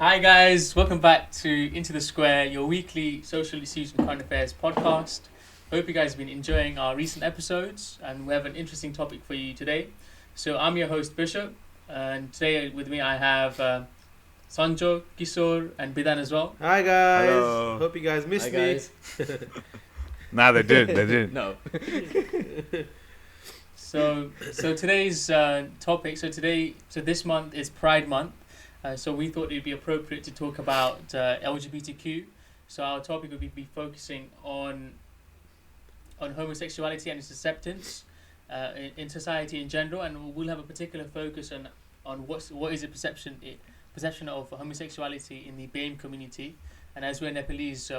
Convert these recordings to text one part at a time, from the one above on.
Hi guys, welcome back to Into the Square, your weekly social issues and current affairs podcast. Hope you guys have been enjoying our recent episodes, and we have an interesting topic for you today. So I'm your host Bishop, and today with me I have Sanjo, Kishore, and Bidan as well. Hi guys. Hello. Hope you guys missed Hi, guys. me. Nah, they did. No. So today's topic. So this month is Pride Month. So we thought it'd be appropriate to talk about LGBTQ. So our topic would be focusing on homosexuality and its acceptance in society in general, and we'll have a particular focus on what is the perception of homosexuality in the BAME community. And as we're Nepalese,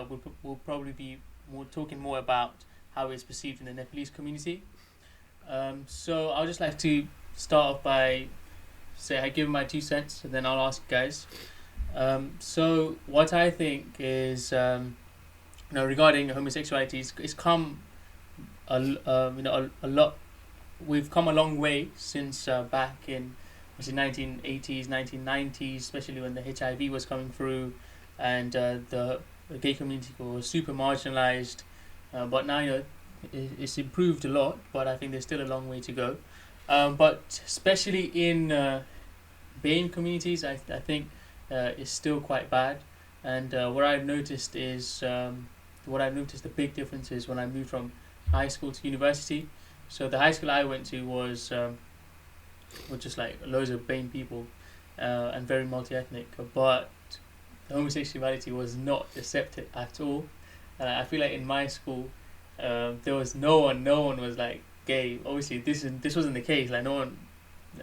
we'll probably be talking more about how it's perceived in the Nepalese community. So I'd just like to start off by I give my 2 cents, and then I'll ask you guys. So what I think is, regarding homosexuality, it's come a lot. We've come a long way since back in the 1980s, 1990s, especially when the HIV was coming through, and the gay community was super marginalized. But now it's improved a lot, but I think there's still a long way to go. But especially in BAME communities, I think it's still quite bad. And what I've noticed the big difference is when I moved from high school to university. So the high school I went to was just like loads of BAME people and very multi-ethnic, but homosexuality was not accepted at all. I feel like in my school there was no one was like gay. Obviously this wasn't the case. Like no one,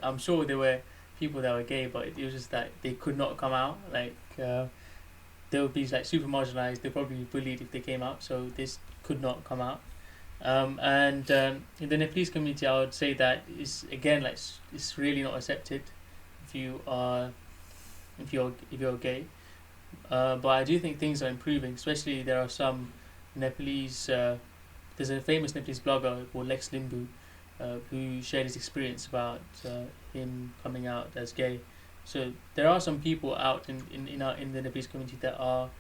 I'm sure there were people that were gay, but it was just that they could not come out. Like they would be like super marginalized. They'd probably be bullied if they came out, so this could not come out. And in the Nepalese community, I would say that it's again like it's really not accepted if you're gay. But I do think things are improving. Especially there are some Nepalese. There's a famous Nepalese blogger called Lex Limbu, who shared his experience about him coming out as gay. So there are some people out in the Nepalese community that are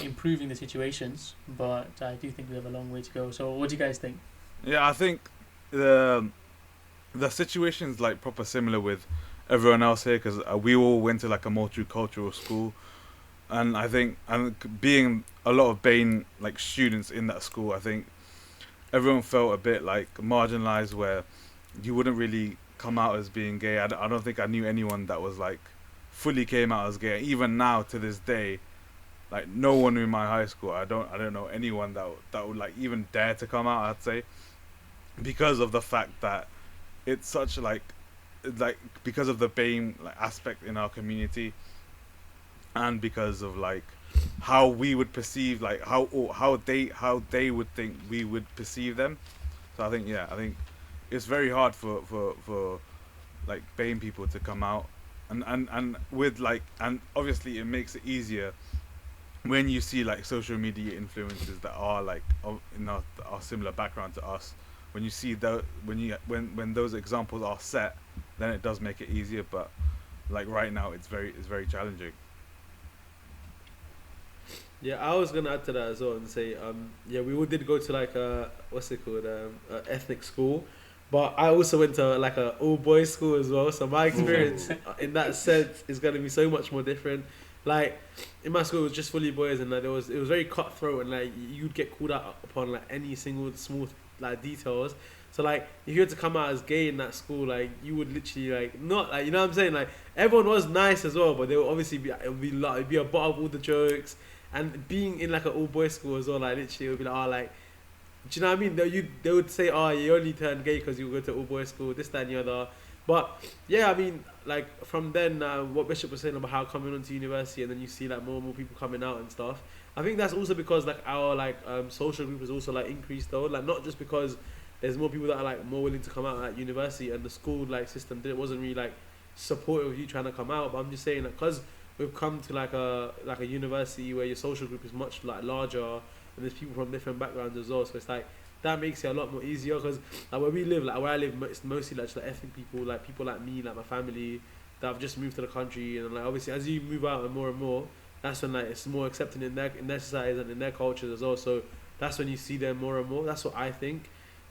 improving the situations, but I do think we have a long way to go. So what do you guys think? Yeah, I think the situation's like proper similar with everyone else here, because we all went to like a multicultural school, and I think, and being a lot of BAME like students in that school, I think everyone felt a bit like marginalized, where you wouldn't really come out as being gay. I don't think I knew anyone that was like fully came out as gay. Even now to this day, like no one in my high school, I don't know anyone that would like even dare to come out, I'd say, because of the fact that it's such like because of the BAME like aspect in our community, and because of like how we would perceive, like how they would think we would perceive them. So I think it's very hard for like BAME people to come out, and with like, and obviously it makes it easier when you see like social media influencers that are like in our similar background to us. When you see when those examples are set, then it does make it easier. But like right now, it's very challenging. Yeah, I was gonna add to that as well and say, we all did go to like what's it called, ethnic school, but I also went to like a all boys school as well. So my experience in that sense is gonna be so much more different. Like in my school, it was just fully boys, and like it was very cutthroat, and like you'd get called out upon like any single small like details. So like if you had to come out as gay in that school, like you would literally like not like, you know what I'm saying, like everyone was nice as well, but they would obviously it'd be a butt of all the jokes. And being in like an all boys school as well, like literally it would be like, oh, like, do you know what I mean? They would say, oh, you only turned gay because you go to all boys school, this, that, and the other. But yeah, I mean, like from then, what Bishop was saying about how coming onto university, and then you see like more and more people coming out and stuff. I think that's also because like our like social group has also like increased though, like not just because there's more people that are like more willing to come out at university, and the school like system wasn't really like supportive of you trying to come out. But I'm just saying that because we've come to like a university where your social group is much like larger, and there's people from different backgrounds as well. So it's like that makes it a lot more easier, because like where we live, like where I live, it's mostly like just like ethnic people like me, like my family, that have just moved to the country, and like obviously as you move out and more, that's when like it's more accepted in their societies and in their cultures as well. So that's when you see them more and more. That's what I think.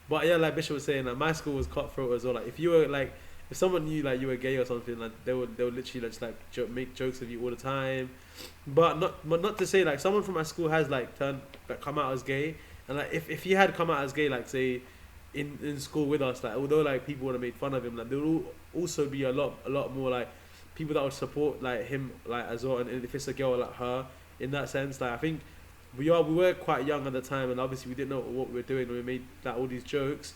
But yeah, like Bishop was saying, like my school was cutthroat as well. Like if you were like if someone knew like you were gay or something, like they would literally just like make jokes with you all the time. But not to say like someone from my school has like come out as gay, and like if he had come out as gay, like say in school with us, like although like people would have made fun of him, like there would also be a lot more like people that would support like him like as well. And if it's a girl like her, in that sense, like I think we were quite young at the time, and obviously we didn't know what we were doing when we made like all these jokes.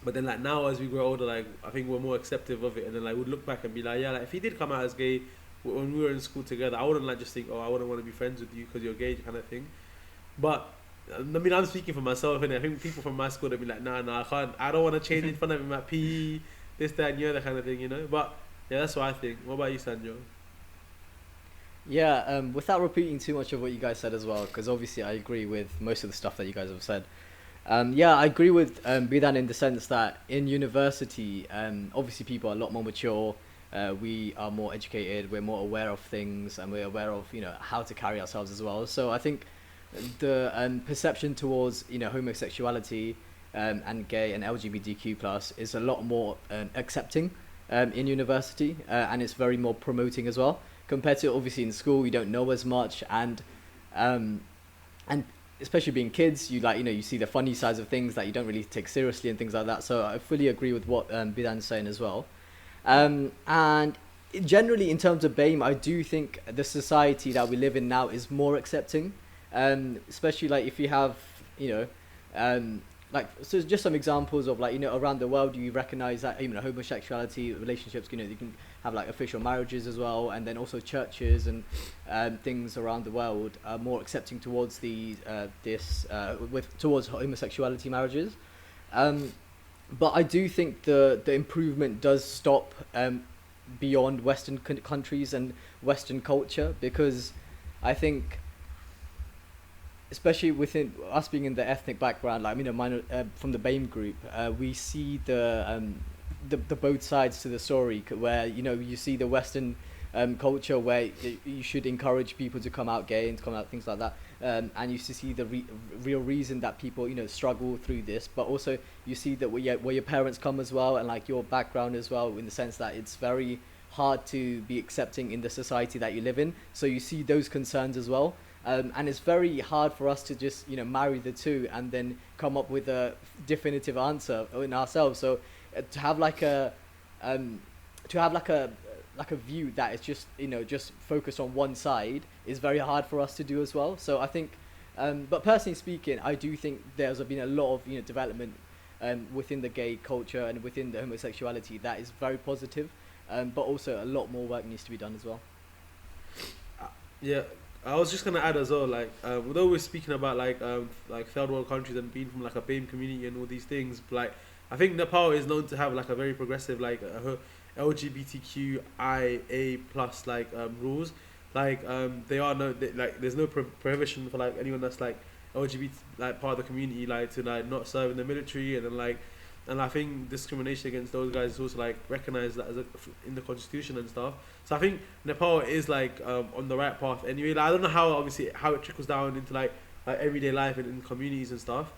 But then like now as we grow older, like I think we're more accepting of it, and then like we'd look back and be like, yeah, like if he did come out as gay when we were in school together, I wouldn't like just think, oh, I wouldn't want to be friends with you because you're gay kind of thing. But I mean, I'm speaking for myself, and I think people from my school would be like, nah, I don't want to change in front of him at PE, this, that, and the other kind of thing, you know. But yeah, that's what I think. What about you, Sanjo? Yeah, without repeating too much of what you guys said as well, because obviously I agree with most of the stuff that you guys have said. Yeah, I agree with Bidan in the sense that in university, obviously people are a lot more mature. We are more educated. We're more aware of things, and we're aware of how to carry ourselves as well. So I think the perception towards homosexuality and gay and LGBTQ plus is a lot more accepting in university, and it's very more promoting as well compared to obviously in school. You don't know as much, and especially being kids, you see the funny sides of things that you don't really take seriously and things like that. So I fully agree with what Bidan's saying as well. And generally in terms of BAME, I do think the society that we live in now is more accepting, especially like if you have so just some examples of around the world you recognize that homosexuality relationships, you can have like official marriages as well, and then also churches and things around the world are more accepting towards towards homosexuality marriages. But I do think the improvement does stop beyond Western countries and Western culture, because I think, especially within us being in the ethnic background, mine from the BAME group, we see the both sides to the story, where you see the Western culture where you should encourage people to come out gay and to come out things like that, and you see the real reason that people struggle through this, but also you see that where your parents come as well, and like your background as well, in the sense that it's very hard to be accepting in the society that you live in. So you see those concerns as well. And it's very hard for us to just marry the two and then come up with a definitive answer in ourselves. So to have like a view that is just focused on one side is very hard for us to do as well. So I think, but personally speaking, I do think there's been a lot of development within the gay culture and within the homosexuality that is very positive, but also a lot more work needs to be done as well. Yeah. I was just gonna add as well, like although we're speaking about like third world countries and being from like a BAME community and all these things, but, like I think Nepal is known to have like a very progressive LGBTQIA plus rules. They are there's no prohibition for like anyone that's like LGBT like part of the community to not serve in the military, and then and I think discrimination against those guys is also recognized that in the constitution and stuff. So I think Nepal is on the right path anyway. I don't know how it trickles down into everyday life and in communities and stuff,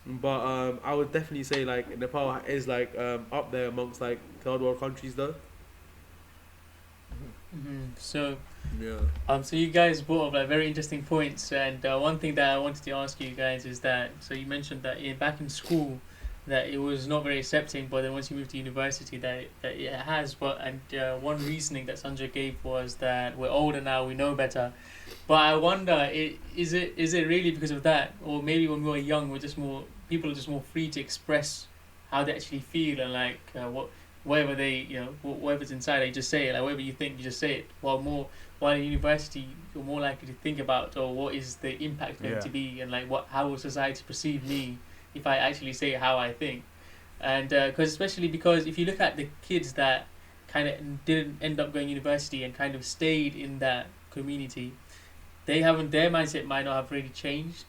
but I would definitely say Nepal is up there amongst third world countries though. Mm-hmm. So yeah. So you guys brought up very interesting points, and one thing that I wanted to ask you guys is that, so you mentioned that back in school that it was not very accepting, but then once you move to university that it has. One reasoning that Sanjay gave was that we're older now, we know better. But I wonder, is it really because of that, or maybe when we were young, people are just more free to express how they actually feel, and whatever whatever's inside, you just say it. Whatever you think, you just say it. While in university, you're more likely to think about, what is the impact going to be, and how will society perceive me if I actually say how I think. And especially because if you look at the kids that kind of didn't end up going to university and kind of stayed in that community, their mindset might not have really changed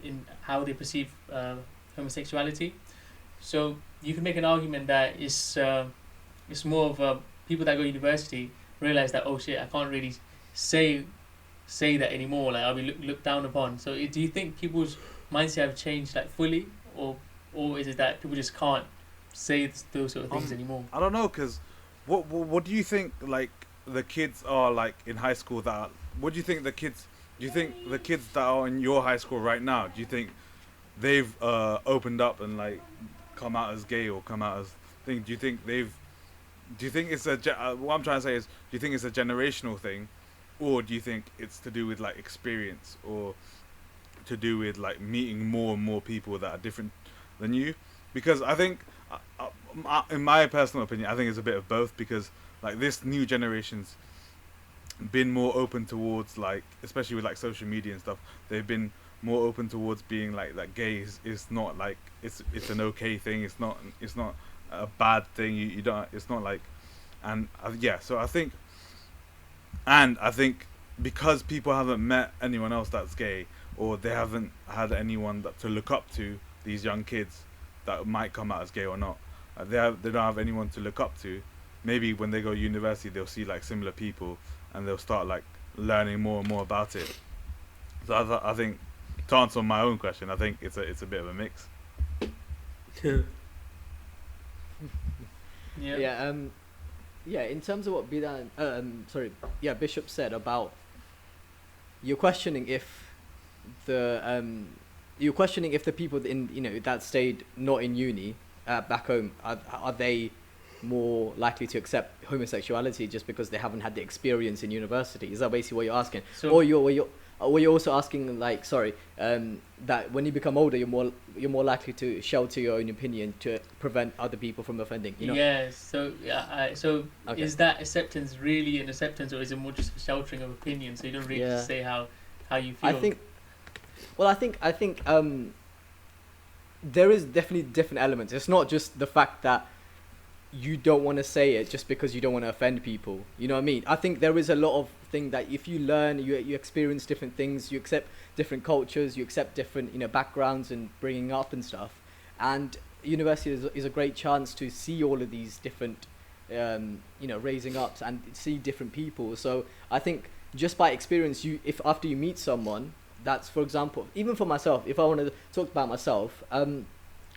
in how they perceive homosexuality. So you can make an argument that it's more of people that go to university realize that, oh shit, I can't really say that anymore. Like I'll be looked down upon. So do you think people's mindset have changed like fully, or is it that people just can't say those sort of things anymore? I don't know, because what do you think, like, the kids are like in high school that what do you think the kids that are in your high school right now, do you think they've opened up and like come out as gay or come out as thing? Do you think it's what I'm trying to say is, do you think it's a generational thing, or do you think it's to do with like experience, or to do with like meeting more and more people that are different than you? Because I think, in my personal opinion, I think it's a bit of both, because like this new generation's been more open towards, like, especially with like social media and stuff, they've been more open towards being like that gay is not like it's an okay thing, it's not a bad thing, you don't, it's not like, and so I think because people haven't met anyone else that's gay, or they haven't had anyone to look up to, these young kids that might come out as gay or not, they don't have anyone to look up to. Maybe when they go to university, they'll see like similar people, and they'll start like learning more and more about it. So I think, to answer my own question, I think it's a bit of a mix. In terms of what Bishop said about, you're questioning if the people in that stayed not in uni back home, are they more likely to accept homosexuality just because they haven't had the experience in university? Is that basically what you're asking? So, or you're also asking, like, that when you become older, you're more likely to shelter your own opinion to prevent other people from offending, you know? Yeah. So okay. Is that acceptance really an acceptance, or is it more just a sheltering of opinion? So you don't really just say how you feel. I think there is definitely different elements. It's not just the fact that you don't want to say it just because you don't want to offend people. You know what I mean? I think there is a lot of thing that if you learn, you experience different things, you accept different cultures, you accept different backgrounds and bringing up and stuff. And university is a great chance to see all of these different raising ups and see different people. So I think just by experience, if after you meet someone, that's, for example, even for myself, if I want to talk about myself,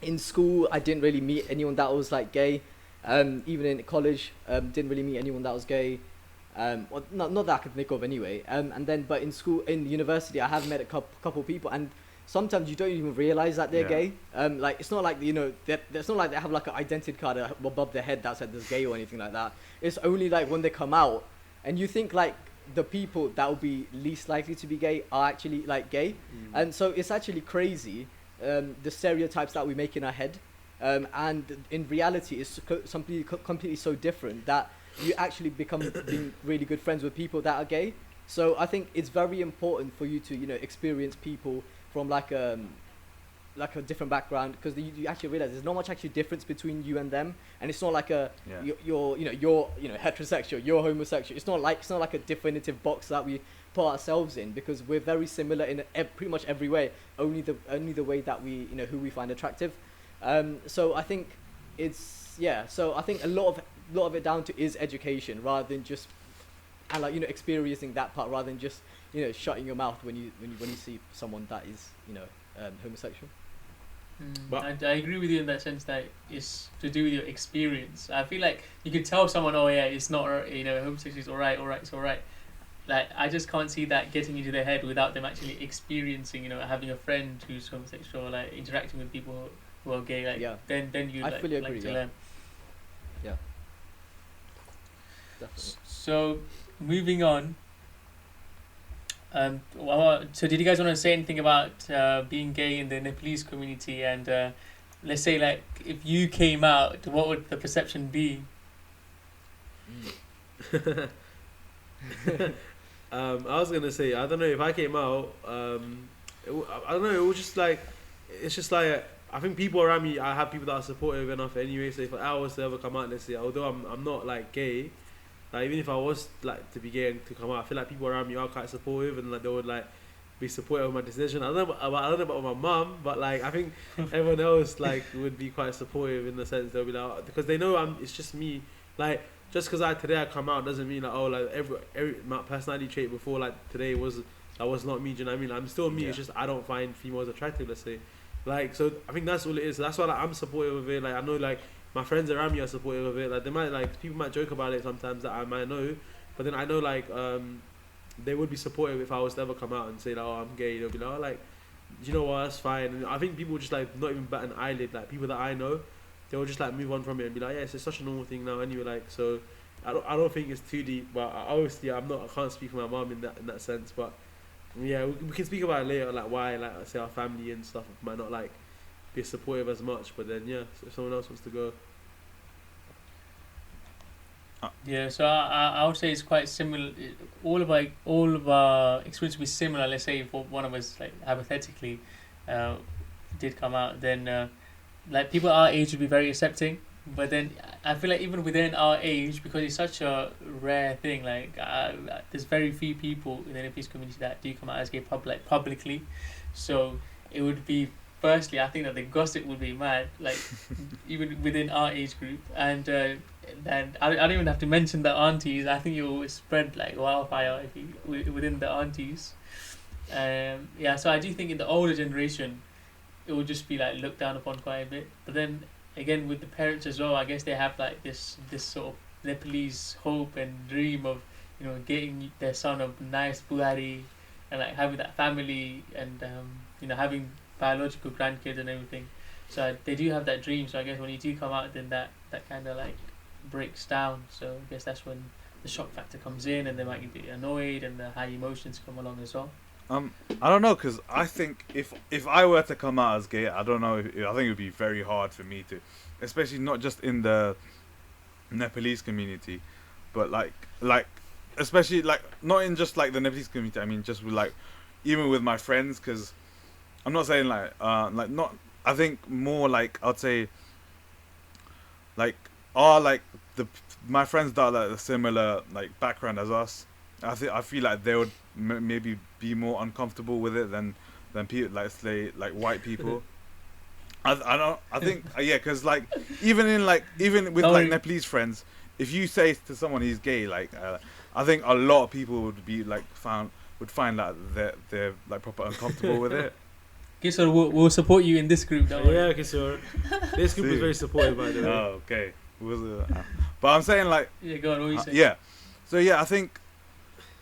in school I didn't really meet anyone that was like gay. Even in college, didn't really meet anyone that was gay. Not that I can think of anyway. But in school, in university, I have met a couple people, and sometimes you don't even realize that they're gay. Like, it's not like it's not like they have like an identity card above their head that said there's gay or anything like that. It's only like when they come out, and you think like the people that will be least likely to be gay are actually like gay, and so it's actually crazy, the stereotypes that we make in our head. And in reality, it's completely so different that you actually become being really good friends with people that are gay. So I think it's very important for you to experience people from like a different background, because you actually realize there's not much actually difference between you and them, and it's not like you're heterosexual, you're homosexual. It's not like a definitive box that we put ourselves in, because we're very similar in pretty much every way. Only the way that we who we find attractive. So I think So I think a lot of it down to is education, rather than just experiencing that part, rather than just shutting your mouth when you see someone that is homosexual. And I agree with you in that sense that it's to do with your experience. I feel like you could tell someone, oh yeah, it's not homosexual is alright, it's alright. Like, I just can't see that getting into their head without them actually experiencing having a friend who's homosexual, like interacting with people who are gay, then you fully agree, to learn. Yeah. Definitely. So moving on. So did you guys want to say anything about being gay in the Nepalese community, and let's say like if you came out, what would the perception be? I was gonna say, I don't know if I came out. I don't know. It was just like, it's just like, I think people around me, I have people that are supportive enough anyway. So if I was to ever come out, let's say, although I'm not like gay, like even if I was like to be gay and to come out, I feel like people around me are quite supportive, and like they would like be supportive of my decision. I don't know about my mum, but like I think everyone else like would be quite supportive in the sense they'll be like, because they know it's just me. Like, just because today I come out doesn't mean like, oh, like every my personality trait before like today was not me. Do you know what I mean? Like, I'm still me. Yeah. It's just I don't find females attractive. Let's say, like, so I think that's all it is. That's why like, I'm supportive of it. Like I know like my friends around me are supportive of it. Like they might like people might joke about it sometimes that I might know, but then I know like they would be supportive if I was to ever come out and say like, oh, I'm gay. They'll be like, oh, like, you know what, that's fine. And I think people just like not even bat an eyelid. Like people that I know, they'll just like move on from it and be like, yeah, it's such a normal thing now anyway. Like so, I don't think it's too deep. But obviously, I can't speak for my mum in that sense. But yeah, we can speak about it later, like why like I say our family and stuff might not like be supportive as much. But then yeah, so if someone else wants to go. Yeah, so I would say it's quite similar. All of our experience will be similar. Let's say if one of us, like hypothetically, did come out, then like people our age would be very accepting. But then I feel like even within our age, because it's such a rare thing, like there's very few people in the NFTs community that do come out as gay publicly. So it would be, firstly, I think that the gossip would be mad, like even within our age group, and then I don't even have to mention the aunties. I think it will spread like wildfire if within the aunties. Yeah, so I do think in the older generation, it will just be like looked down upon quite a bit. But then again, with the parents as well, I guess they have like this sort of Nepalese hope and dream of, you know, getting their son a nice Bugatti and like having that family and you know, having biological grandkids and everything. So they do have that dream. So I guess when you do come out, then that kind of like breaks down. So I guess that's when the shock factor comes in, and they might get annoyed, and the high emotions come along as well. I don't know, because I think if I were to come out as gay, I don't know. I think it would be very hard for me to, especially not just in the Nepalese community, but like especially like not in just like the Nepalese community. I mean, just with like even with my friends, because I'm not saying like not. I think more like I'd say like my friends that are like a similar like background as us. I feel like they would maybe be more uncomfortable with it than people like say like white people. I think yeah, because like even with like Nepalese friends, if you say to someone he's gay, like I think a lot of people would be like would find that they're like proper uncomfortable with it. Okay, so we'll support you in this group. Don't worry. Yeah, okay, so this group is very supportive, by the way. Oh, okay. But I'm saying like Yeah, go on. What are you saying? yeah. So yeah, I think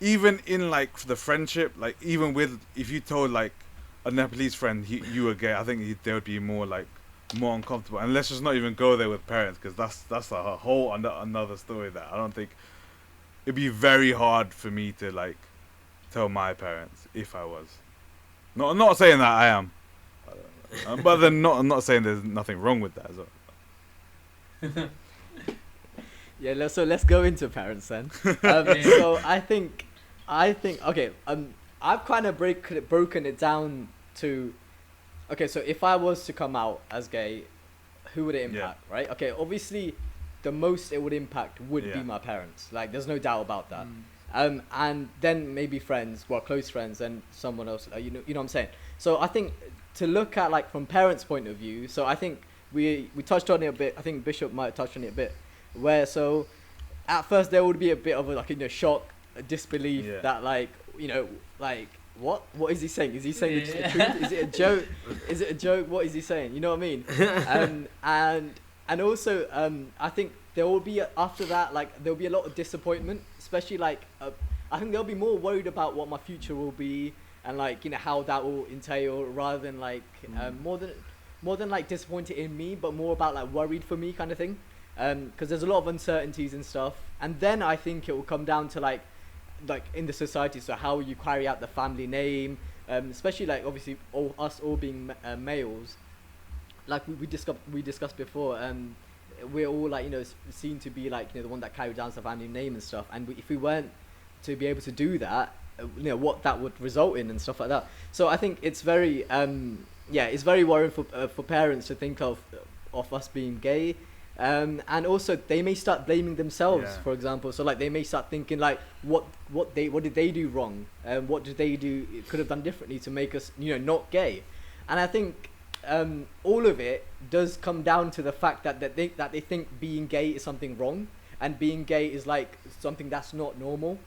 even in like the friendship, like even with if you told like a Nepalese friend you were gay, I think they would be more uncomfortable. And let's just not even go there with parents, because that's a whole another story. That I don't think it'd be very hard for me to like tell my parents if I was. Not saying that I am, but then not saying there's nothing wrong with that as well. Yeah, so let's go into parents then. So I think okay. I've kind of broken it down to, okay. So if I was to come out as gay, who would it impact, right? Okay, obviously, the most it would impact would be my parents. Like, there's no doubt about that. And then maybe friends, well, close friends, and someone else. You know what I'm saying. So I think to look at like from parents' point of view. So I think we touched on it a bit. I think Bishop might have touched on it a bit. Where so at first there would be a bit of a, like, you know, shock, a disbelief that like, you know, like what is he saying? Is he saying the truth? Is it a joke? Is it a joke? What is he saying? You know what I mean? And also I think there will be after that, like there'll be a lot of disappointment, especially like I think they'll be more worried about what my future will be and like, you know, how that will entail, rather than like more than like disappointed in me, but more about like worried for me kind of thing. Because there's a lot of uncertainties and stuff, and then I think it will come down to like in the society, so how you carry out the family name, especially like obviously us all being males, like we discussed before, we're all like, you know, seen to be like, you know, the one that carried down the family name and stuff, and if we weren't to be able to do that, you know, what that would result in and stuff like that. So I think it's very it's very worrying for parents to think of us being gay. And also they may start blaming themselves, for example. So like they may start thinking like, what did they do wrong? What did they do could have done differently to make us, you know, not gay? And I think all of it does come down to the fact that they think being gay is something wrong, and being gay is like something that's not normal.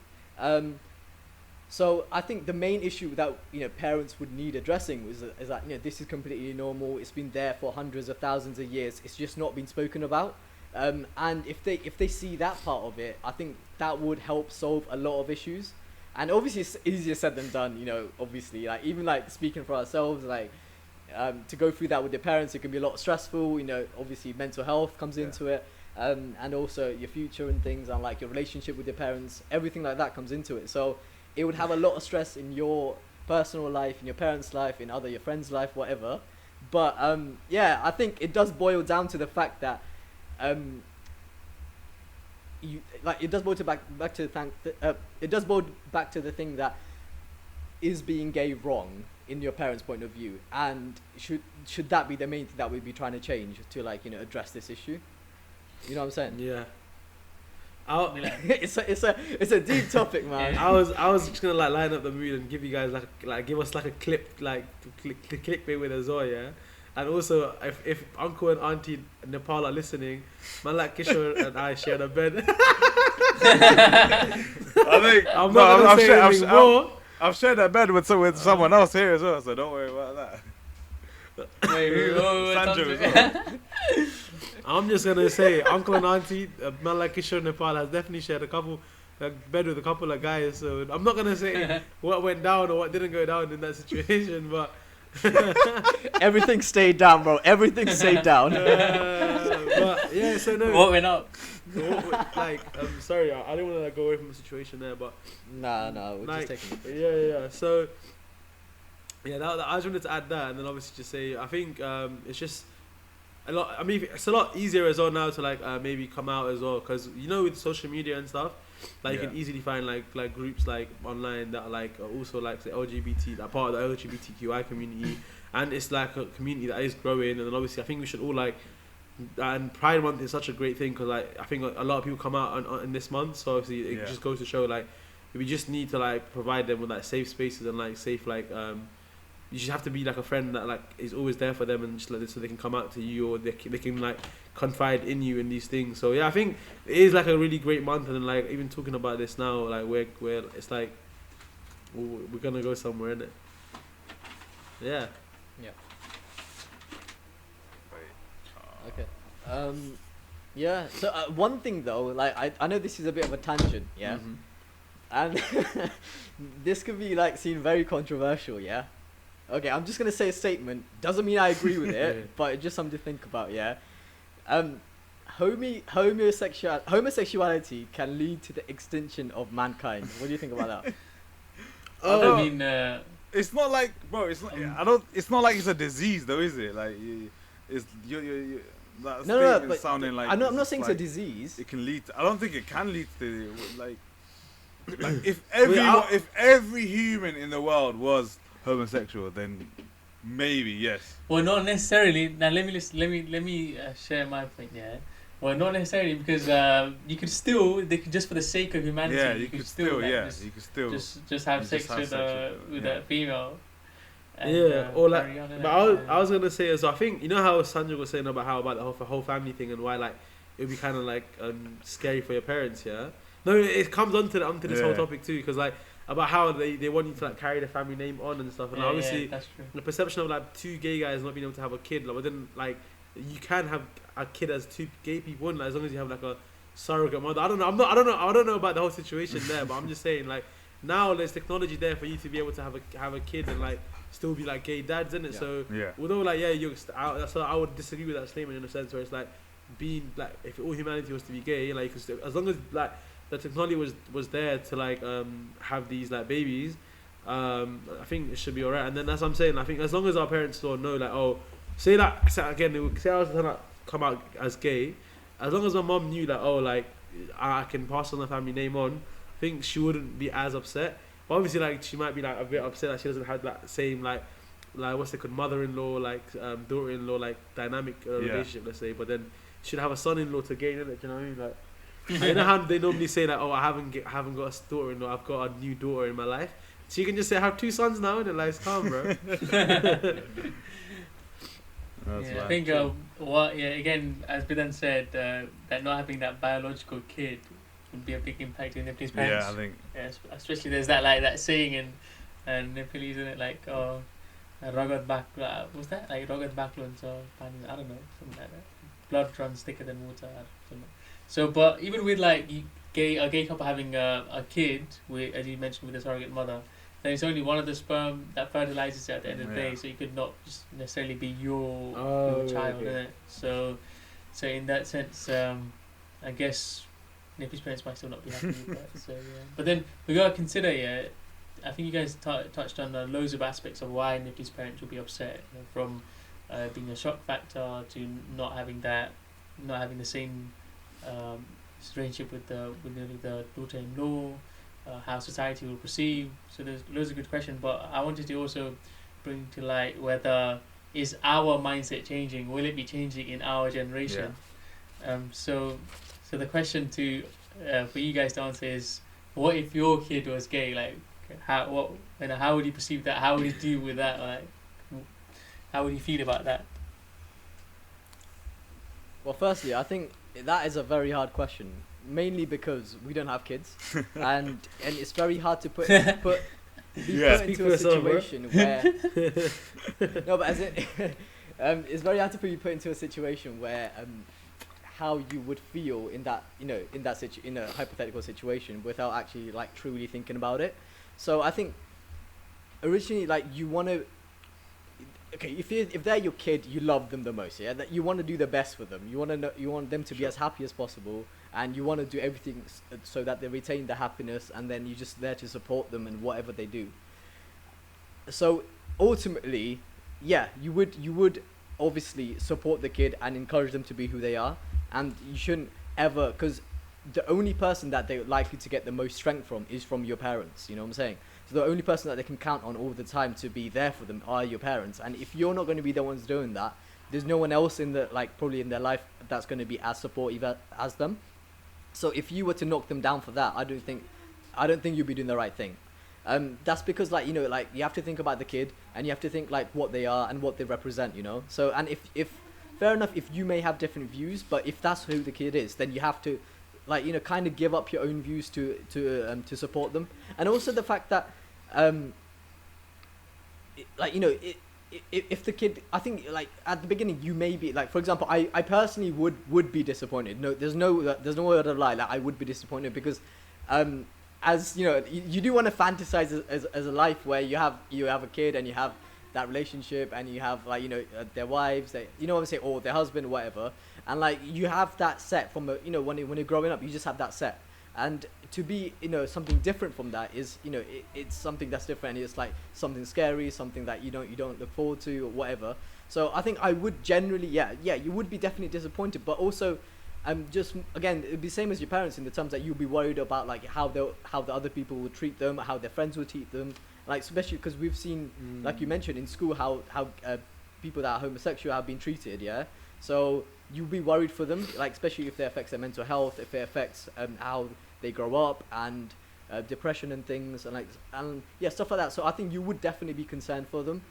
So I think the main issue that parents would need addressing is that this is completely normal. It's been there for hundreds of thousands of years. It's just not been spoken about. And if they see that part of it, I think that would help solve a lot of issues. And obviously it's easier said than done. Obviously, like even like speaking for ourselves, like to go through that with your parents, it can be a lot stressful. Obviously mental health comes into it, and also your future and things, and like your relationship with your parents, everything like that comes into it. So it would have a lot of stress in your personal life, in your parents' life, in your friends' life, whatever. But I think it does boil down to the fact that it does boil back to the thing that is being gay wrong in your parents' point of view, and should that be the main thing that we'd be trying to change to address this issue? You know what I'm saying? Yeah. It's a deep topic, man. I was just gonna line up the mood and give you guys give us a clip clickbait with as well, yeah. And also, if Uncle and Auntie Nepal are listening, man, like Kishore and I share a bed. I think I'm not gonna say anything more. I've shared a bed with someone else here as well, so don't worry about that. Sanjo as well. I'm just gonna say, Uncle and Auntie, man like Kishore Nepal has definitely shared a bed with a couple of guys. So I'm not gonna say what went down or what didn't go down in that situation, but everything stayed down, bro. Everything stayed down. But yeah, so no. What went up? Sorry, I didn't want to go away from the situation there, but no, we're just taking it. Yeah. So yeah, I just wanted to add that, and then obviously just say I think it's just a lot. I mean, it's a lot easier as well now to maybe come out as well, because with social media and stuff, you can easily find like groups online that are also say LGBT, that part of the LGBTQI community, and it's a community that is growing. And then obviously I think we should all and Pride Month is such a great thing, because I think a lot of people come out in this month, so obviously it just goes to show we just need to provide them with safe spaces and safe you just have to be a friend that is always there for them, and just so they can come out to you, or they can confide in you in these things. So yeah, I think it is a really great month, and then even talking about this now, we're it's we're gonna go somewhere, innit? Yeah. Okay. Yeah. So one thing though, I know this is a bit of a tangent, yeah, and this could be seen very controversial, yeah. Okay, I'm just gonna say a statement. Doesn't mean I agree with it, but it's just something to think about, yeah. Homosexuality can lead to the extinction of mankind. What do you think about that? I mean, it's not bro. It's not. I don't. It's not it's a disease, though, is it? It's you. That no, but sounding I'm not saying it's a disease. It can lead. I don't think it can lead to if every human in the world was homosexual, then maybe yes. Well, not necessarily. Now let me share my point. Yeah. Well, not necessarily, because you could still, just for the sake of humanity, yeah, you could still just have sex with a female. And, or but I was gonna say, so I think how Sandra was saying about the whole family thing, and why it would be kind of scary for your parents. Yeah. No, it comes onto this whole topic too, because about how they want you to carry the family name on and stuff, and obviously that's true. The perception of two gay guys not being able to have a kid, but then you can have a kid as two gay people, as long as you have a surrogate mother. I don't know about the whole situation there, but I'm just saying now there's technology there for you to be able to have a kid and still be gay dads, isn't it? Yeah. So although so I would disagree with that statement in a sense where it's being if all humanity was to be gay, as long as the technology was there to have these babies, I think it should be alright. And then that's what I'm saying. I think as long as our parents don't know say I was to come out as gay, as long as my mom knew I can pass on the family name on, I think she wouldn't be as upset. But obviously she might be a bit upset that she doesn't have that same what's it called, mother-in-law daughter-in-law dynamic relationship, let's say. But then she'd have a son-in-law to gain in it. Do you know what I mean? You know how they normally say I haven't got a daughter-in-law, I've got a new daughter in my life. So you can just say I have two sons now, and life's calm, bro. I think what, yeah, again, as Bidan said, that not having that biological kid would be a big impact in Nepalese parents. Yeah, I think. Yeah, especially there's that like that saying in Nepalese, isn't it? Like, oh, Ragad Bak, what's that? Like Ragad Baklons or I don't know, something like that. Blood runs thicker than water. I don't know. So, but even with like a gay couple having a kid, with, as you mentioned, with a surrogate mother, then it's only one of the sperm that fertilizes it at the end of the day. So you could not just necessarily be your child, okay. innit? So in that sense, I guess Nepalese parents might still not be happy with that. So yeah, but then we gotta consider, yeah. I think you guys touched on loads of aspects of why Nepalese parents will be upset, from being a shock factor to not having the same relationship with the daughter-in-law, how society will perceive. So there's loads of good questions, but I wanted to also bring to light whether is our mindset changing? Will it be changing in our generation? So the question for you guys to answer is, what if your kid was gay? Like, how would you perceive that? How would you deal with that? Like, how would you feel about that? Well, firstly, I think that is a very hard question, mainly because we don't have kids, and it's very hard to put Yeah. put Speak into for a yourself, bro. situation where no, but as it it's very hard to be put into a situation where how you would feel in that in a hypothetical situation without actually like truly thinking about it. So I think originally, like, you want to, okay, if they're your kid, you love them the most, yeah, that you want to do the best for them. You want them to be as happy as possible, and you want to do everything so that they retain their happiness, and then you're just there to support them in whatever they do. So ultimately, yeah, you would obviously support the kid and encourage them to be who they are, and you shouldn't ever, because the only person that they're likely to get the most strength from is from your parents. You know what I'm saying? So the only person that they can count on all the time to be there for them are your parents. And if you're not going to be the ones doing that, there's no one else probably in their life that's going to be as supportive as them. So if you were to knock them down for that, I don't think you'd be doing the right thing. That's because, like, you have to think about the kid, and you have to think like what they are and what they represent, So, and if fair enough, if you may have different views, but if that's who the kid is, then you have to, kind of give up your own views to support them. And also the fact that, if the kid, I think, like, at the beginning, you may be, like, for example, I personally would be disappointed. No, there's no word of lie. Like, I would be disappointed because, as you do want to fantasize as a life where you have a kid and you have that relationship, and you have, like, their wives, what I'm saying, or their husband, or whatever, and, like, you have that set from when you're growing up, you just have that set. And to be something different from that is it's something that's different. It's like something scary, something that you don't look forward to, or whatever. So I think I would generally, you would be definitely disappointed, but also just, again, it'd be the same as your parents in the terms that you'll be worried about, like, how the other people will treat them, how their friends will treat them, like, especially because we've seen, like you mentioned, in school, how people that are homosexual have been treated, yeah. So you'll be worried for them, like, especially if it affects their mental health, if it affects how they grow up, and depression and things, and stuff like that. So I think you would definitely be concerned for them.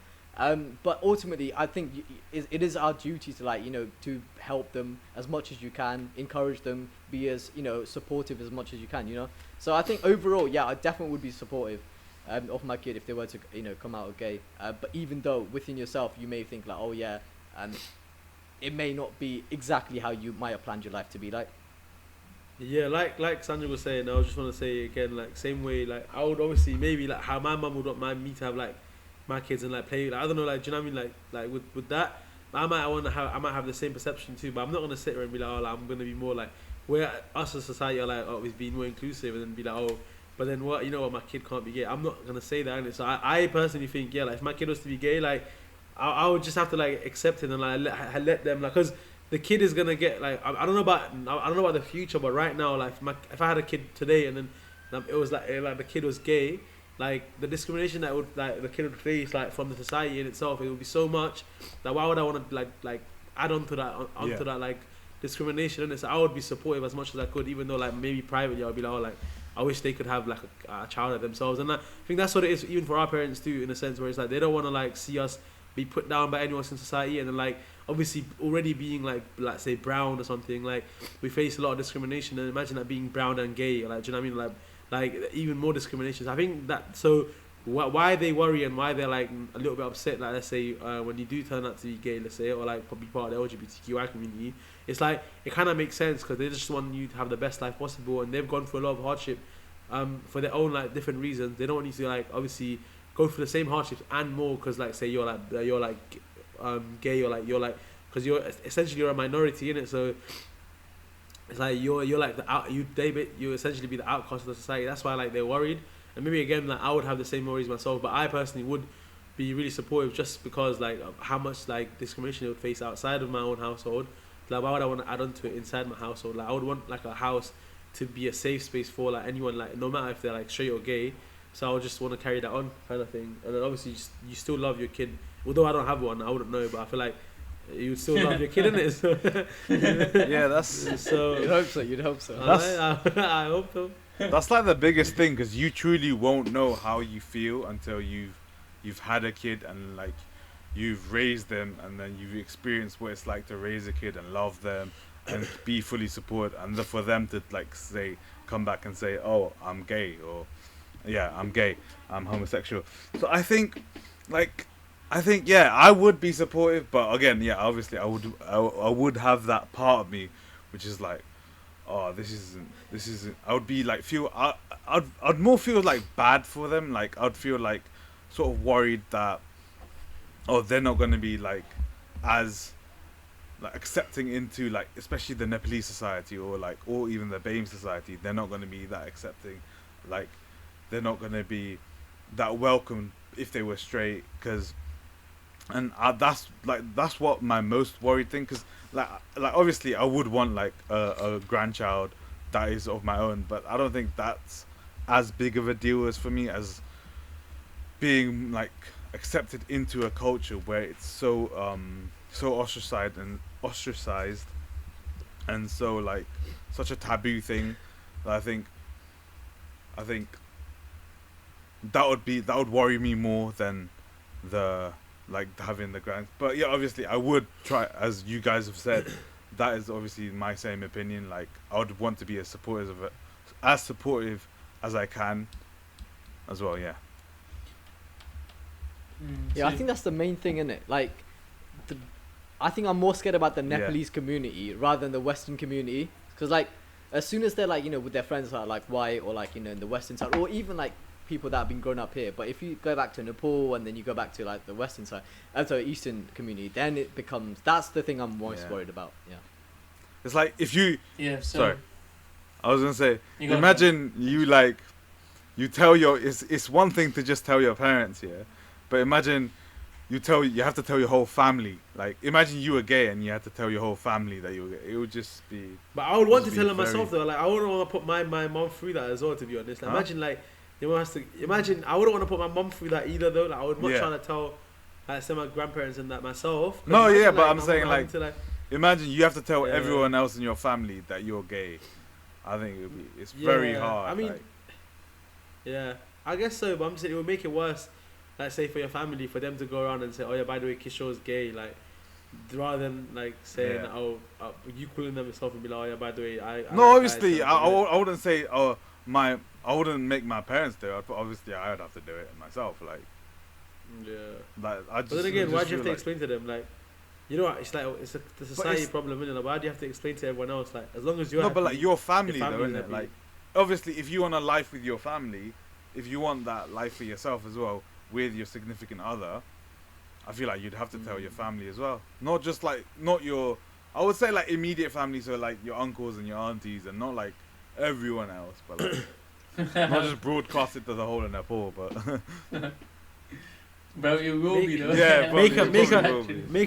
But ultimately, I think it is our duty to, to help them as much as you can, encourage them, be as, supportive as much as you can, So I think overall, I definitely would be supportive of my kid if they were to, come out gay. But even though within yourself, you may think like, oh yeah, it may not be exactly how you might have planned your life to be like. Yeah, like Sandra was saying, I just want to say again, like, same way, like, I would obviously maybe, like, how my mum would want me to have, like, my kids and, like, play, like, I don't know, like, do you know what I mean, like with that, I might have the same perception too, but I'm not gonna sit there and be like, oh, like, I'm gonna be more like, where us as a society are like, oh, we've been more inclusive, and then be like, oh, but then what, my kid can't be gay. I'm not gonna say that, and so I personally think, like, if my kid was to be gay, like, I would just have to, like, accept it and, like, let them, like, because the kid is gonna get, like, I don't know about the future, but right now, like, if I had a kid today and then it was like the kid was gay, like, the discrimination that the kid would face, like, from the society in itself, it would be so much that why would I want to like add on to that that, like, discrimination? And so I would be supportive as much as I could, even though, like, maybe privately I would be like, oh, like, I wish they could have, like, a child at themselves. And I think that's what it is even for our parents too, in a sense, where it's like they don't want to, like, see us be put down by anyone else in society, and then, like, obviously already being like say brown or something, like we face a lot of discrimination, and imagine that being brown and gay, like do you know what I mean, like even more discrimination. I think that so why they worry and why they're like a little bit upset, like let's say when you do turn out to be gay, let's say, or like probably part of the LGBTQI community, it's like it kind of makes sense because they just want you to have the best life possible, and they've gone through a lot of hardship for their own like different reasons. They don't want you to like obviously go through the same hardships and more because like say you're like gay, or like you're like, because you're essentially you're a minority in it, so it's like you're like the out, you essentially be the outcast of the society. That's why like they're worried. And maybe again, like I would have the same worries myself, but I personally would be really supportive just because like of how much like discrimination it would face outside of my own household. Like why would I want to add on to it inside my household? Like I would want like a house to be a safe space for like anyone, like no matter if they're like straight or gay. So I would just want to carry that on, kind of thing. And then obviously you still love your kid. Although I don't have one, I wouldn't know, but I feel like you would still love your kid, innit? So Yeah, that's so. You'd hope so. I hope so. that's like the biggest thing, because you truly won't know how you feel until you've had a kid and like you've raised them, and then you've experienced what it's like to raise a kid and love them and be fully supported, and for them to like say, come back and say, oh, I'm gay, or yeah, I'm gay, I'm homosexual. So I think yeah, I would be supportive, but again, yeah, obviously I would have that part of me which is like, oh, this isn't. I would be like I'd more feel like bad for them. Like I'd feel like sort of worried that, oh, they're not gonna be like as like accepting into like, especially the Nepalese society or even the BAME society. They're not gonna be that accepting. Like they're not gonna be that welcome if they were straight, that's what my most worried thing, because like obviously I would want like a grandchild that is of my own, but I don't think that's as big of a deal as for me as being like accepted into a culture where it's so ostracized and so like such a taboo thing, that I think that would worry me more than the like having the grand. But yeah, obviously I would try, as you guys have said, that is obviously my same opinion. Like I would want to be as supportive as I can as well. Yeah. Yeah, I think that's the main thing, isn't it? Like, I think I'm more scared about the Nepalese community rather than the Western community, because like as soon as they're like, you know, with their friends that are like white or like, you know, in the Western side, or even like people that have been grown up here. But if you go back to Nepal and then you go back to like the Western side, so Eastern community, then it becomes, that's the thing I'm most worried about. Yeah. It's like if you. Yeah. So sorry. I was gonna say, imagine you like, you tell your, it's one thing to just tell your parents, yeah, but imagine you have to tell your whole family. Like imagine you were gay and you had to tell your whole family that you were gay. It would just be. But I would want to tell them myself though. Like I wouldn't want to put my mom through that as well. To be honest, like, imagine like. Imagine I wouldn't want to put my mum through that either though. Like I would much trying to tell like say my grandparents and that myself. No, yeah, like, but I'm saying like imagine you have to tell everyone else in your family that you're gay. I think it's very hard. I mean, yeah, I guess so. But I'm saying it would make it worse. Like say for your family, for them to go around and say, oh yeah, by the way, Kishore's gay. Like rather than like saying, you calling them yourself and be like, oh yeah, by the way, I no, obviously I wouldn't say I wouldn't make my parents do it, but obviously I would have to do it myself. Like, yeah. Like I just. But then again, why do you have to explain to them? Like, you know what? It's like it's the society problem, isn't it? Like, why do you have to explain to everyone else? Like, as long as you're happy, but like your family though, isn't it? Happy. Like, obviously, if you want a life with your family, if you want that life for yourself as well with your significant other, I feel like you'd have to tell your family as well. Not just like I would say like immediate family, so like your uncles and your aunties, and not like everyone else, but like. Not just broadcast it to the whole of Nepal, but. Bro, it will be though. Yeah, make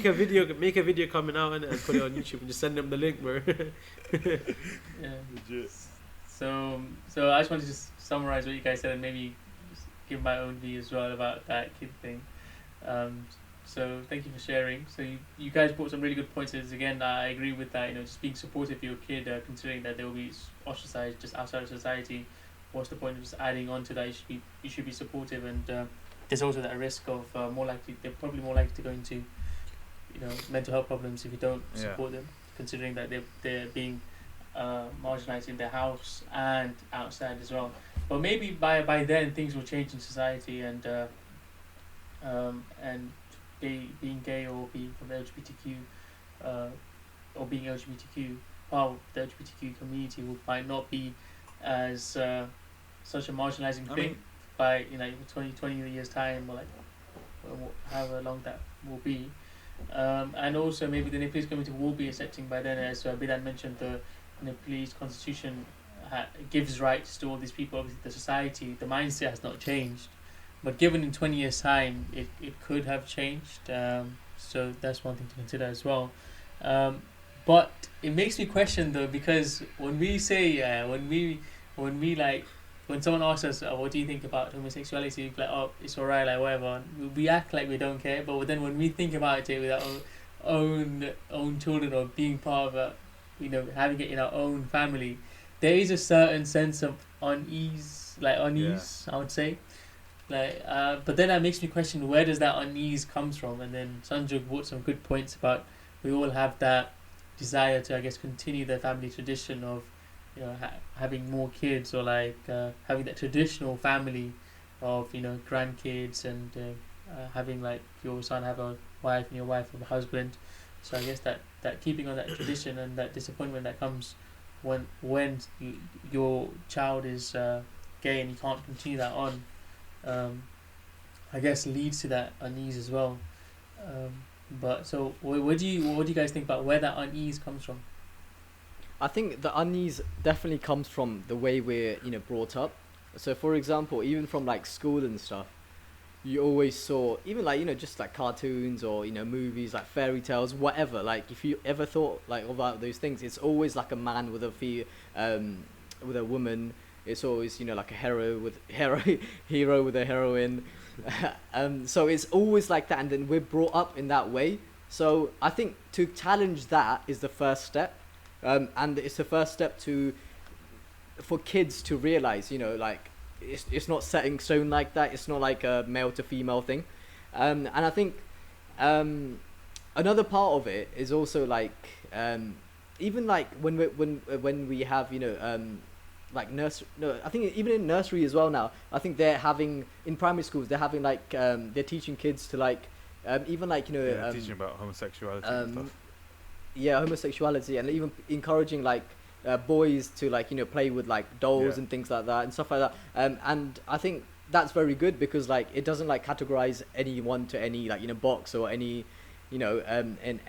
a video coming out and put it on YouTube and just send them the link, bro. Yeah. Legit. So I just wanted to just summarize what you guys said and maybe just give my own view as well about that kid thing. So thank you for sharing. So you guys brought some really good points. Again, I agree with that. You know, just being supportive of your kid, considering that they will be ostracized just outside of society. What's the point of just adding on to that? You should be supportive, and there's also that risk of they're probably more likely to go into mental health problems if you don't Yeah. support them, considering that they're being marginalized in their house and outside as well. But maybe by then things will change in society, and being gay or being from the LGBTQ or being LGBTQ part of the LGBTQ community might not be as such a marginalizing I thing mean- by 20 years time, or like however long that will be. And also maybe the Nepalese community will be accepting by then, as Bidan mentioned, the Nepalese constitution gives rights to all these people. Obviously the society, the mindset has not changed, but given in 20 years time it could have changed. So that's one thing to consider as well. But it makes me question though, because when we say when someone asks us, what do you think about homosexuality, we're like, oh, it's alright, like whatever. We act like we don't care, but then when we think about it with our own children, or being part of having it in our own family, there is a certain sense of unease, I would say. But then that makes me question, where does that unease comes from? And then Sanjog brought some good points about we all have that desire to, I guess, continue the family tradition of having more kids, or having that traditional family of grandkids, and having like your son have a wife and your wife have a husband. So I guess that keeping on that tradition, and that disappointment that comes when your child is gay and you can't continue that on, I guess leads to that unease as well. But so what do you guys think about where that unease comes from? I think the unease definitely comes from the way we're brought up. So for example, even from like school and stuff, you always saw, even like just like cartoons or movies like fairy tales, whatever. Like if you ever thought like about those things, it's always like a man with with a woman. It's always like a hero with a heroine. So it's always like that, and then we're brought up in that way. So I think to challenge that is the first step. And it's the first step for kids to realize, like it's not set in stone like that. It's not like a male to female thing. And I think another part of it is also like even like when we have like nursery. No, I think even in nursery as well now. I think they're having in primary schools. They're having like they're teaching kids to like even like teaching about homosexuality and stuff. Yeah, homosexuality, and even encouraging like boys to like play with like dolls and things like that and stuff like that. And I think that's very good, because like it doesn't like categorize anyone to any like box or any in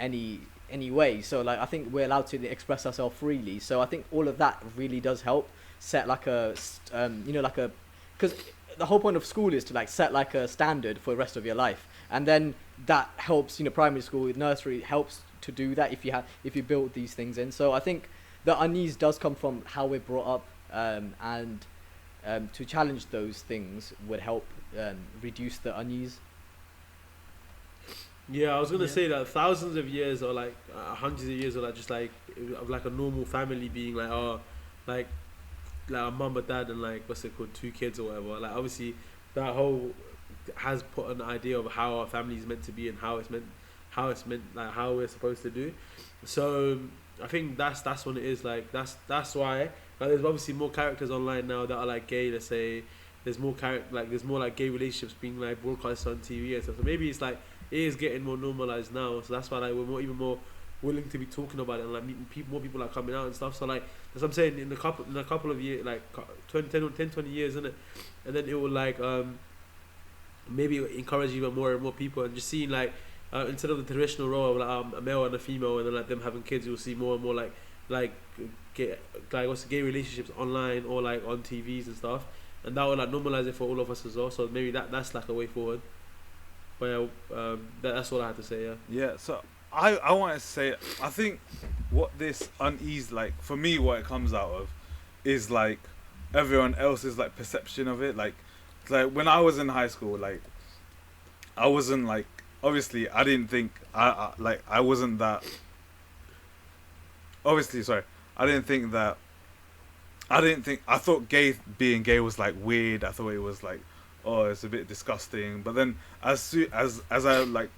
any way. So like I think we're allowed to express ourselves freely. So I think all of that really does help set like a because the whole point of school is to like set like a standard for the rest of your life, and then that helps primary school, nursery helps to do that if you build these things in. So I think the unease does come from how we're brought up, and to challenge those things would help reduce the unease. Yeah, I was gonna say that thousands of years, or like hundreds of years, or like just like of like a normal family being like like a mum or dad and like what's it called, 2 kids or whatever. Like obviously that whole has put an idea of how our family is meant to be, and how it's meant like how we're supposed to do. So I think that's what it is. Like that's why like there's obviously more characters online now that are like gay. Let's say there's more there's more like gay relationships being like broadcast on TV and stuff. So maybe it's like it is getting more normalized now. So that's why like we're even more willing to be talking about it, and like more people are coming out and stuff. So like that's what I'm saying, in a couple of years, like 20 years, isn't it? And then it will like maybe encourage even more and more people, and just seeing like instead of the traditional role of like a male and a female, and then like them having kids, you'll see more and more like gay relationships online or like on TVs and stuff, and that will like normalize it for all of us as well. So maybe that's like a way forward. But yeah, that's all I had to say. Yeah. So I wanted to say, I think what this unease, like for me, what it comes out of is like everyone else's like perception of it. Like when I was in high school, like I wasn't like, obviously I didn't think I wasn't that. Obviously, sorry, I thought being gay was like weird. I thought it was like, oh, it's a bit disgusting. But then as I like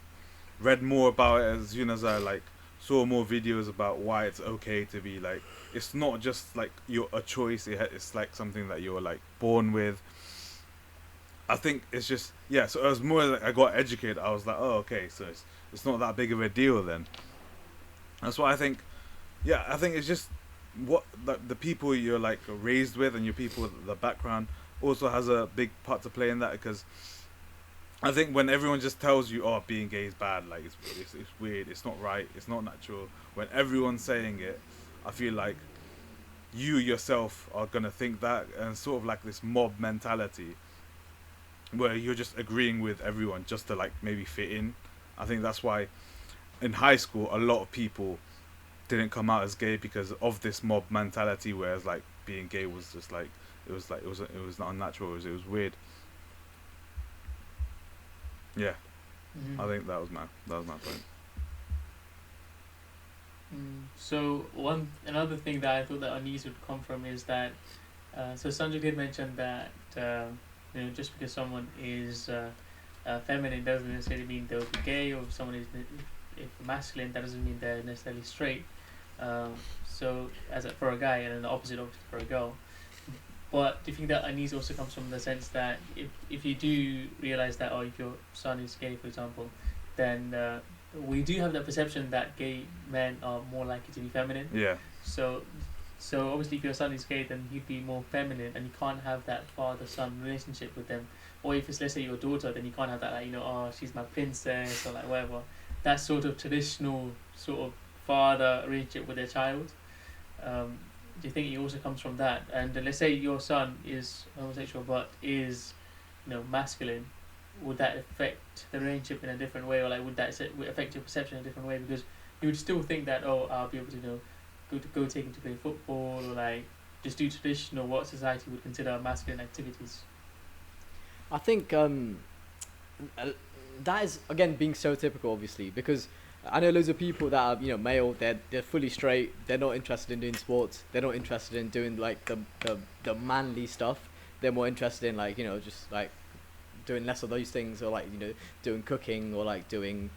read more about it as soon as I like saw more videos about why it's okay to be like, it's not just like you're a choice, it's like something that you're like born with. I think it's just, yeah, so as more as I got educated, I was like, oh, okay, so it's not that big of a deal then. That's why I think, yeah, I think it's just what the people you're like raised with and your people, the background also has a big part to play in that, because I think when everyone just tells you, oh, being gay is bad, like it's weird, it's not right, it's not natural, when everyone's saying it, I feel like you yourself are going to think that, and sort of like this mob mentality where you're just agreeing with everyone just to like maybe fit in. I think that's why in high school a lot of people didn't come out as gay because of this mob mentality, whereas like being gay was just like it was not unnatural, it was weird. Yeah. I think that was my point. So another thing that I thought that unease would come from is that so Sanjay did mention that just because someone is feminine doesn't necessarily mean they'll be gay, or if someone is masculine, that doesn't mean they're necessarily straight. So for a guy, and then the opposite obviously for a girl. But do you think that unease also comes from the sense that if you do realize that, if your son is gay, for example, then we do have that perception that gay men are more likely to be feminine. Yeah. So obviously, if your son is gay, then he'd be more feminine, and you can't have that father-son relationship with them. Or if it's, let's say, your daughter, then you can't have that, like, she's my princess, or like whatever. That sort of traditional sort of father relationship with their child. Do you think it also comes from that? And let's say your son is homosexual but is, masculine. Would that affect the relationship in a different way, or like would that affect your perception in a different way? Because you would still think that, I'll be able to go take him to play football, or like just do traditional what society would consider masculine activities. I think that is again being stereotypical, obviously, because I know loads of people that are male, they're fully straight, they're not interested in doing sports, they're not interested in doing like the manly stuff. They're more interested in like just like doing less of those things, or like doing cooking, or like doing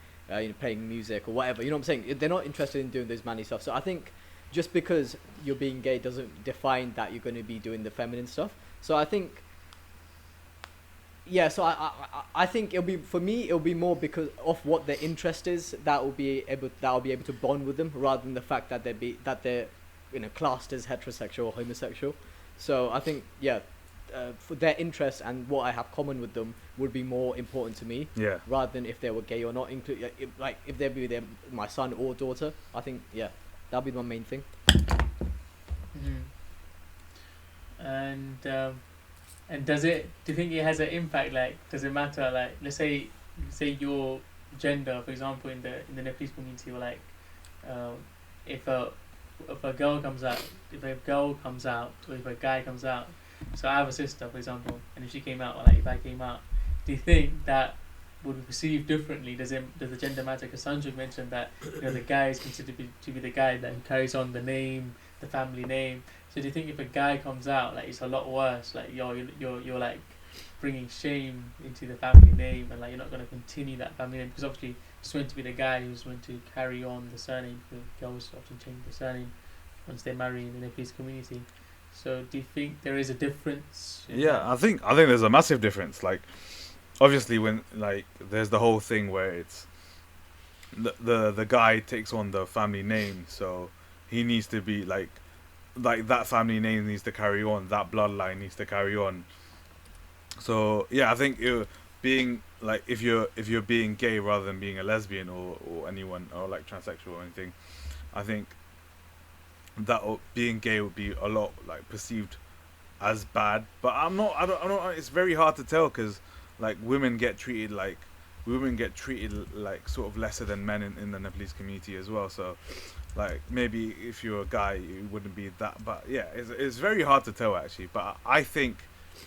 playing music or whatever. You know what I'm saying? They're not interested in doing those manly stuff. So I think just because you're being gay doesn't define that you're going to be doing the feminine stuff. So I think, yeah. So I think it'll be more because of what their interest is that will be able to bond with them, rather than the fact that they're classed as heterosexual or homosexual. So I think for their interests and what I have common with them would be more important to me, rather than if they were gay or not. Like if they be my son or daughter, I think that'll be my main thing. And do you think it has an impact? Like, does it matter? Like, let's say your gender, for example, in the Nepalese community, or like, if a girl comes out, or if a guy comes out. So I have a sister, for example, and if she came out, or like if I came out, do you think that would be perceived differently? Does the gender matter? Because Sanjay mentioned that the guy is considered to be the guy that carries on the name, the family name. So do you think if a guy comes out, like it's a lot worse? Like you're like bringing shame into the family name, and like you're not going to continue that family name, because obviously it's going to be the guy who's going to carry on the surname. Because girls often change the surname once they marry in the Nepalese community. So do you think there is a difference? I think there's a massive difference. Like, obviously, when like there's the whole thing where it's the guy takes on the family name, so he needs to be like that family name needs to carry on, that bloodline needs to carry on. So I think being like if you're being gay rather than being a lesbian or anyone, or like transsexual or anything, I think that being gay would be a lot like perceived as bad. But I don't, it's very hard to tell, because like women get treated like sort of lesser than men in the Nepalese community as well. So like maybe if you're a guy it wouldn't be that, but it's very hard to tell actually. But I think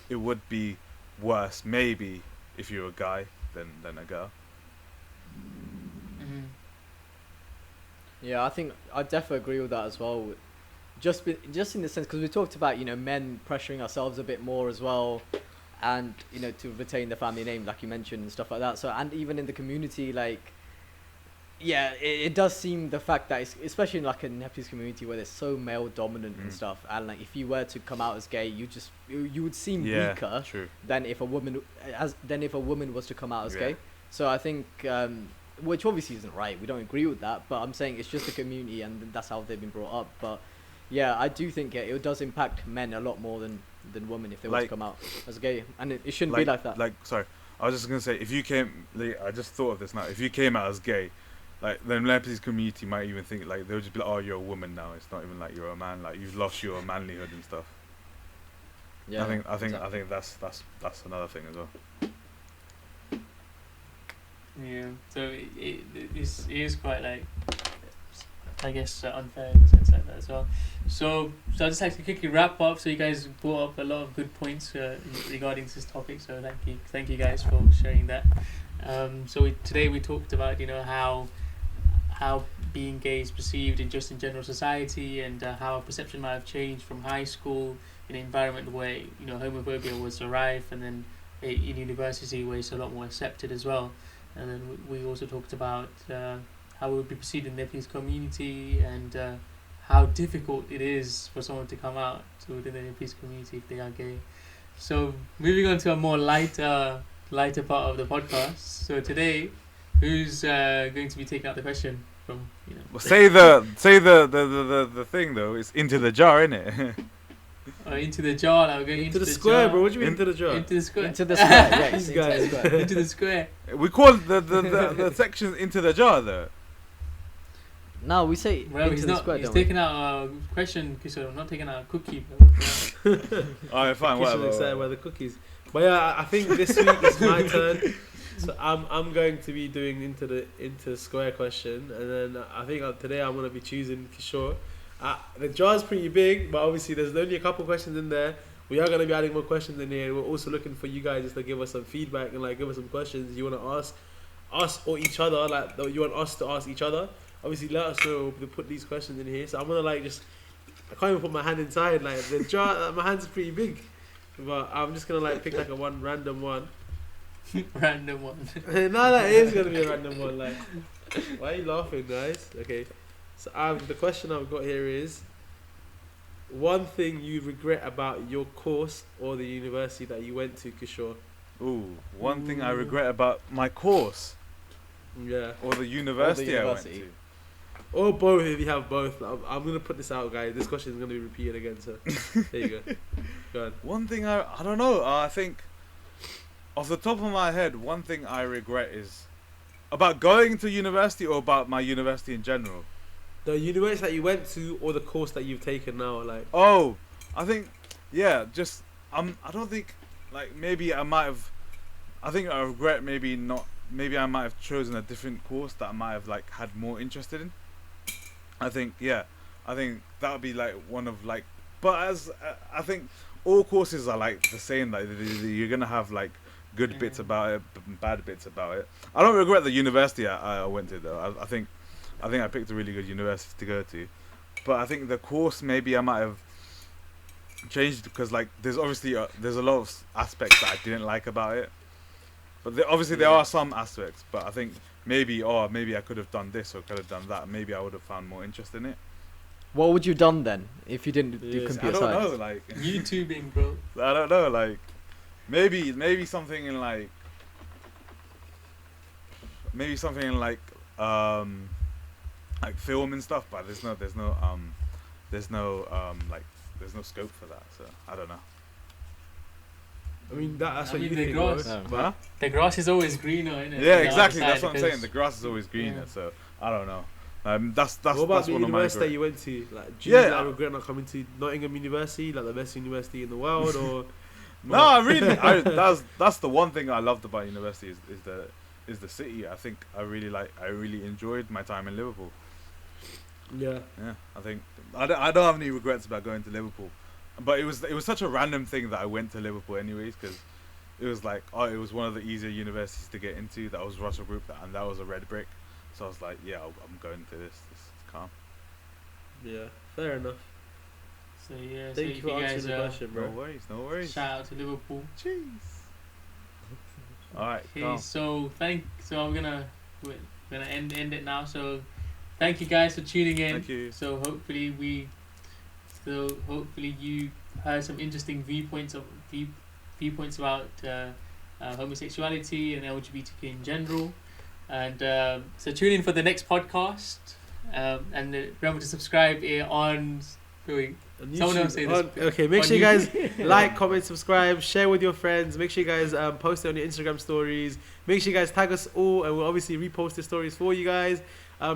it would be worse maybe if you're a guy than a girl. Yeah, I think I definitely agree with that as well. Just in the sense, because we talked about men pressuring ourselves a bit more as well, and to retain the family name, like you mentioned, and stuff like that. So, and even in the community, like yeah, it does seem the fact that it's, especially in like a Nepalese community where they're so male dominant and stuff, and like if you were to come out as gay, you would seem weaker True. than if a woman was to come out as Yeah. gay. So I think, which obviously isn't right. We don't agree with that, but I'm saying it's just the community and that's how they've been brought up. But yeah, I do think it does impact men a lot more than women if they were to Like- come out as gay, and it shouldn't be like that. Like, sorry, I was just gonna say, if you came, like, I just thought of this now. If you came out as gay, like the Nepalese community might even think like they'll just be like, oh, you're a woman now. It's not even like you're a man. Like you've lost your manlyhood and stuff. Yeah, I think exactly. that's another thing as well. Yeah, so it is quite like, I guess, unfair in a sense like that as well. So I'd just like to quickly wrap up. So you guys brought up a lot of good points regarding this topic. So thank you guys for sharing that. So today we talked about how being gay is perceived in general society, and how our perception might have changed from high school in an environment where homophobia was rife, and then in university where it's a lot more accepted as well. And then we also talked about how it would be perceived in the Nepalese community, and how difficult it is for someone to come out to the Nepalese community if they are gay. So moving on to a more lighter part of the podcast. So today, who's going to be taking out the question from Well, say the thing though. It's into the jar, innit? into the jar? Now we're going Into the square, jar. bro. What do you mean into the jar? Into the square. Into the square, yeah, These into the guys. square. Into the square. We call the sections into the jar though. No, we say Well, into he's the not. square, He's don't we? taking out a question, Kishore. I'm not taking out a cookie. Alright, fine, Kishan whatever. excited by the cookies. But yeah, I think this week it's my turn. So I'm going to be doing into the square question, and then I think today I'm gonna be choosing Kishore. The jar's pretty big, but obviously there's only a couple questions in there. We are gonna be adding more questions in here. We're also looking for you guys just to give us some feedback and like give us some questions you wanna ask us or each other, like that you want us to ask each other. Obviously, let us know to put these questions in here. So I'm gonna I can't even put my hand inside. Like the jar, my hand's pretty big, but I'm just gonna pick a one random one. Random one. No, that is gonna be a random one. Like, why are you laughing, guys? Okay, so the question I've got here is: one thing you regret about your course or the university that you went to, Kishore? Ooh, one thing I regret about my course Yeah, or the university I went university. to. or both if you have both. I'm gonna put this out, guys. This question is gonna be repeated again. So there you go. Go on. One thing I don't know. I think off the top of my head, one thing I regret is about going to university or about my university in general. The university that you went to or the course that you've taken now, like. Oh, I think I don't think maybe I might have. I think I regret maybe not. Maybe I might have chosen a different course that I might have had more interested in. I think that would be one of But as I think all courses are the same. You're gonna have good bits about it, bad bits about it. I don't regret the university I went to though. I think I picked a really good university to go to, but I think the course maybe I might have changed because there's obviously there's a lot of aspects that I didn't like about it. But there are some aspects, but I think maybe I could have done this or could have done that. Maybe I would have found more interest in it. What would you have done then if you didn't do Yes, computer I don't science? know, YouTubing, bro. I don't know, maybe something in film and stuff, but there's no scope for that, so I don't know. I mean, that's I what mean, you the think, grass. bro. No. But Huh? The grass is always greener, innit? Yeah, On the exactly. other That's side, what I'm saying. because- The grass is always greener, Yeah. so I don't know. That's what about that's the one of my university that regrets. you went to? Do you Yeah. regret not coming to Nottingham University, the best university in the world, or? No, I really. That's the one thing I loved about university is the city. I think I really enjoyed my time in Liverpool. Yeah. Yeah, I think I don't have any regrets about going to Liverpool, but it was such a random thing that I went to Liverpool anyways because it was it was one of the easier universities to get into. That was Russell Group, and that was a red brick. So I was like, yeah, I'm going to this. This is calm. Yeah. Fair enough. So yeah, Thank you for guys, answering the question, No bro. worries. shout out to Liverpool. Jeez. All right, Okay, calm. so I'm gonna wait. we're gonna end it now. So thank you guys for tuning in. Thank you. So hopefully you heard some interesting viewpoints about homosexuality and LGBTQ in general. And so tune in for the next podcast. And remember to subscribe on. On Someone else say this. Okay, make On sure you guys YouTube. like, comment, subscribe, share with your friends. Make sure you guys post it on your Instagram stories. Make sure you guys tag us all, and we'll obviously repost the stories for you guys.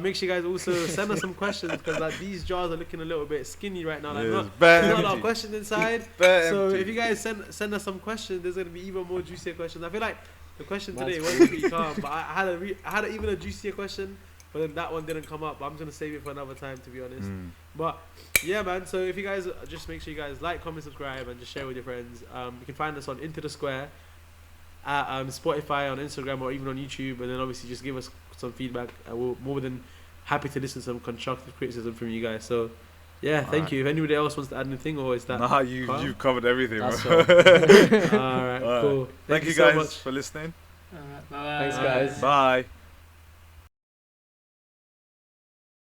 Make sure you guys also send us some questions, because like these jars are looking a little bit skinny right now. Like Yeah, there's it's not a lot of empty. questions inside. Bare So empty. if you guys send us some questions, there's gonna be even more juicier questions. I feel like the question That's today wasn't pretty calm, but I had even a juicier question, but then that one didn't come up. But I'm just gonna save it for another time, to be honest. But yeah, man. So if you guys just make sure you guys like, comment, subscribe, and just share with your friends. You can find us on Into the Square, at Spotify, on Instagram, or even on YouTube. And then obviously just give us some feedback. We're more than happy to listen to some constructive criticism from you guys. So yeah, thank Alright. you. If anybody else wants to add anything, or is that Nah, you've covered everything, That's bro. all. all right? Cool. Thank you so guys much. for listening. Alright, bye. Thanks, guys. Bye.